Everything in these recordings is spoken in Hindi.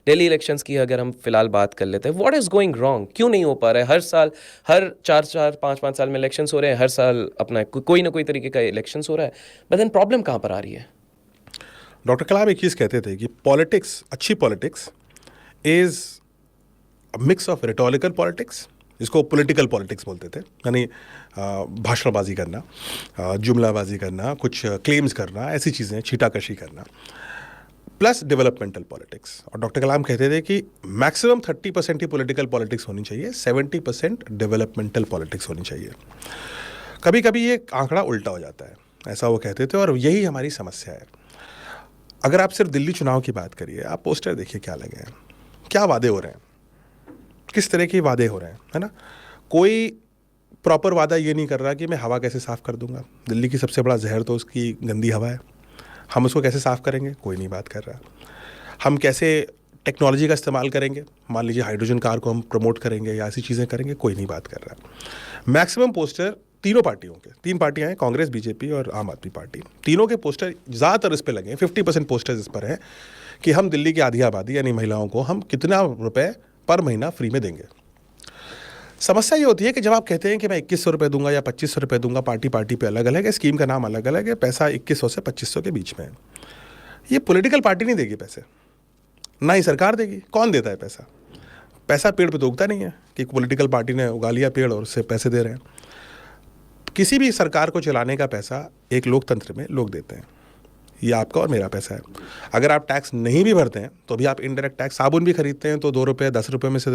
दिल्ली इलेक्शंस की अगर हम फिलहाल बात कर लेते हैं, व्हाट इज गोइंग रॉन्ग, क्यों नहीं हो पा रहा है? हर साल, हर 4-4 5-5 साल में इलेक्शंस हो रहे हैं, हर साल अपना कोई ना कोई तरीके का इलेक्शंस हो रहा है, बट देन प्रॉब्लम कहाँ पर आ रही है? डॉक्टर कलाम एक चीज़ कहते थे कि पॉलिटिक्स, अच्छी politics is mix of rhetorical politics, जिसको पॉलिटिकल पॉलिटिक्स बोलते थे, यानी भाषणबाजी करना, जुमलाबाजी करना, कुछ क्लेम्स करना, ऐसी चीज़ें, छीटाकशी करना, प्लस डेवलपमेंटल पॉलिटिक्स। और डॉक्टर कलाम कहते थे कि मैक्सिमम 30% ही पॉलिटिकल पॉलिटिक्स होनी चाहिए, 70% डेवलपमेंटल पॉलिटिक्स होनी चाहिए। कभी कभी ये आंकड़ा उल्टा हो जाता है, ऐसा वो कहते थे, और यही हमारी समस्या है। अगर आप सिर्फ दिल्ली चुनाव की बात करिए, आप पोस्टर देखिए क्या लगे हैं, क्या वादे हो रहे हैं, किस तरह के वादे हो रहे हैं, है ना। कोई प्रॉपर वादा ये नहीं कर रहा कि मैं हवा कैसे साफ़ कर दूंगा। दिल्ली की सबसे बड़ा जहर तो उसकी गंदी हवा है, हम उसको कैसे साफ़ करेंगे, कोई नहीं बात कर रहा। हम कैसे टेक्नोलॉजी का इस्तेमाल करेंगे, मान लीजिए हाइड्रोजन कार को हम प्रमोट करेंगे या ऐसी चीज़ें करेंगे, कोई नहीं बात कर रहा। मैक्सिमम पोस्टर तीनों पार्टियों के, 3 पार्टियां हैं, कांग्रेस, बीजेपी और आम आदमी पार्टी, तीनों के पोस्टर ज़्यादातर इस पर लगे हैं। 50% पोस्टर्स इस पर हैं कि हम दिल्ली की आधी आबादी यानी महिलाओं को हम कितना रुपए पर महीना फ्री में देंगे। समस्या ये होती है कि जब आप कहते हैं कि मैं 2100 रुपये दूंगा या 2500 रुपये दूंगा, पार्टी पार्टी पे अलग अलग है, स्कीम का नाम अलग अलग है, पैसा 2100 से 2500 के बीच में है। ये पॉलिटिकल पार्टी नहीं देगी पैसे, ना ही सरकार देगी। कौन देता है पैसा? पैसा पेड़ पे तो उगता नहीं है कि पॉलिटिकल पार्टी ने उगा लिया पेड़ और उससे पैसे दे रहे हैं। किसी भी सरकार को चलाने का पैसा एक लोकतंत्र में लोग देते हैं, ये आपका और मेरा पैसा है। अगर आप टैक्स नहीं भी भरते हैं तो भी आप इनडायरेक्ट टैक्स, साबुन भी खरीदते हैं तो 2 रुपये 10 रुपये में से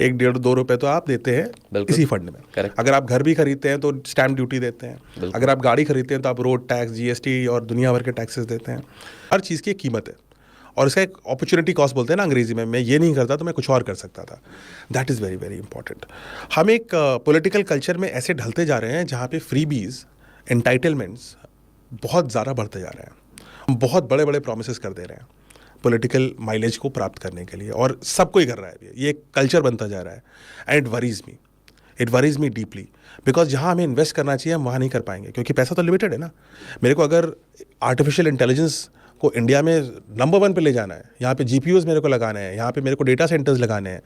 1-1.5-2 रुपये तो आप देते हैं इसी फंड में। Correct. अगर आप घर भी खरीदते हैं तो स्टैम्प ड्यूटी देते हैं, अगर आप गाड़ी खरीदते हैं तो आप रोड टैक्स, जीएसटी और दुनिया भर के टैक्सेस देते हैं। हर चीज़ की एक कीमत है और इसका एक अपॉर्चुनिटी कॉस्ट बोलते हैं ना अंग्रेजी में। मैं ये नहीं करता तो मैं कुछ और कर सकता था। That is very very important. हम एक पॉलिटिकल कल्चर में ऐसे ढलते जा रहे हैं जहाँ पे फ्रीबीज, एंटाइटलमेंट्स बहुत ज़्यादा बढ़ते जा रहे हैं। हम बहुत बड़े बड़े प्रोमिसेस कर दे रहे हैं पॉलिटिकल माइलेज को प्राप्त करने के लिए, और सब कोई कर रहा है। ये एक कल्चर बनता जा रहा है and it worries me deeply, because जहाँ हमें इन्वेस्ट करना चाहिए हम वहाँ नहीं कर पाएंगे, क्योंकि पैसा तो लिमिटेड है ना। मेरे को अगर आर्टिफिशियल इंटेलिजेंस को इंडिया में नंबर 1 पे ले जाना है, यहाँ पे जीपीयूज मेरे को लगाने हैं, यहाँ पे मेरे को डेटा सेंटर्स लगाने हैं,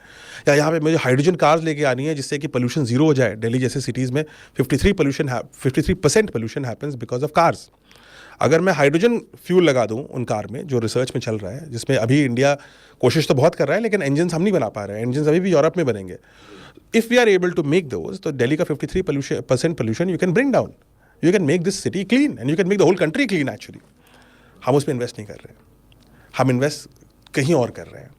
या यहाँ पे मुझे हाइड्रोजन कार्स लेके आनी है जिससे कि पोल्यूशन जीरो हो जाए। दिल्ली जैसे सिटीज़ में 53% pollution happens because of cars. अगर मैं हाइड्रोजन फ्यूल लगा दूं उन कार में, जो रिसर्च में चल रहा है, जिसमें अभी इंडिया कोशिश तो बहुत कर रहा है लेकिन इंजन हम नहीं बना पा रहे हैं, इंजन अभी भी यूरोप में बनेंगे। If we are able to make those, तो दिल्ली का 53% pollution you can bring down, you can make this city clean and you can make the whole country clean actually. हम उस पर इन्वेस्ट नहीं कर रहे हैं, हम इन्वेस्ट कहीं और कर रहे हैं।